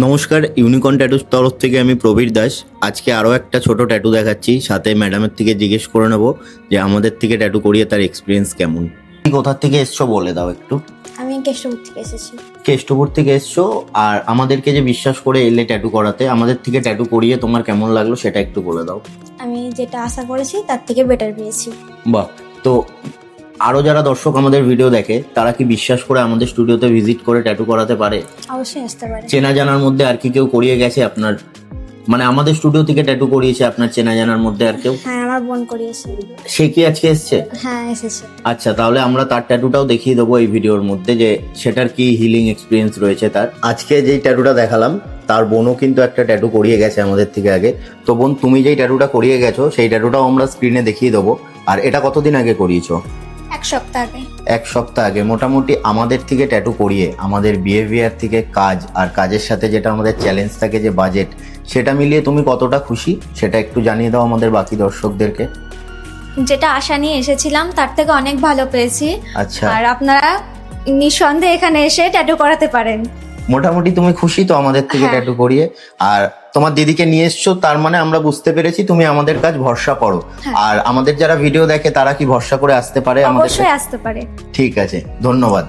নমস্কার, ইউনিকর্ন ট্যাটুর তরফ থেকে আমি প্রবীর দাস। আজকে আরও একটা ছোট ট্যাটু দেখাচ্ছি, সাথে ম্যাডামের থেকে জিজ্ঞেস করে নেব যে আমাদের থেকে ট্যাটু করিয়ে তার এক্সপিরিয়েন্স কেমন। তুমি কোথা থেকে এসছো বলে দাও একটু। আমি কেষ্টপুর থেকে এসেছি। কেষ্টপুর থেকে এসছো, আর আমাদেরকে যে বিশ্বাস করে এলে ট্যাটু করাতে, আমাদের থেকে ট্যাটু করিয়ে তোমার কেমন লাগলো সেটা একটু বলে দাও। আমি যেটা আশা করেছি তার থেকে বেটার পেয়েছি। বাহ। তো আরও যারা দর্শক আমাদের ভিডিও দেখে তারা কি বিশ্বাস করে আমাদের স্টুডিওতে ভিজিট করে ট্যাটু করাতে পারে? অবশ্যই আসতে পারে। চেনা জানার মধ্যে আর কি কেউ করিয়ে গেছে আপনার, মানে আমাদের স্টুডিও থেকে ট্যাটু করিয়েছে আপনার চেনা জানার মধ্যে আর কেউ? হ্যাঁ, আমার বোন করিয়েছে। সে কি আজকে এসছে? হ্যাঁ, এসেছে। আচ্ছা, তাহলে আমরা তার ট্যাটুটাও দেখিয়ে দেবো এই ভিডিওর মধ্যে, যে সেটার কি হিলিং এক্সপিরিয়েন্স রয়েছে তার। আজকে যেই ট্যাটুটা দেখালাম তার বোনও কিন্তু একটা ট্যাটু করিয়ে গেছে আমাদের থেকে আগে। তো বোন, তুমি যেই ট্যাটুটা করিয়ে গেছো সেই ট্যাটুটাও আমরা স্ক্রিনে দেখিয়ে দেবো। আর এটা কতদিন আগে করিয়েছো? 1 সপ্তাহ আগে। 1 সপ্তাহ আগে। মোটামুটি আমাদের থেকে ট্যাটু করিয়ে আমাদের বিহেভিয়ার থেকে কাজ আর কাজের সাথে যেটা আমাদের চ্যালেঞ্জ থাকে যে বাজেট, সেটা মিলিয়ে তুমি কতটা খুশি সেটা একটু জানিয়ে দাও আমাদের বাকি দর্শকদেরকে। যেটা আশা নিয়ে এসেছিলাম তার থেকে অনেক ভালো পেয়েছি। আচ্ছা, আর আপনারা নিঃসন্দেহে এখানে এসে ট্যাটু করাতে পারেন। মোটামুটি তুমি খুশি তো আমাদের থেকে হ্যাঁ। ট্যাটু করিয়ে? আর তোমার দিদিকে নিয়ে এসছো, তার মানে আমরা বুঝতে পেরেছি তুমি আমাদের কাজ ভরসা করো। হ্যাঁ। আর আমাদের যারা ভিডিও দেখে তারা কি ভরসা করে আসতে পারে আমাদের? অবশ্যই আসতে পারে। ঠিক আছে, ধন্যবাদ।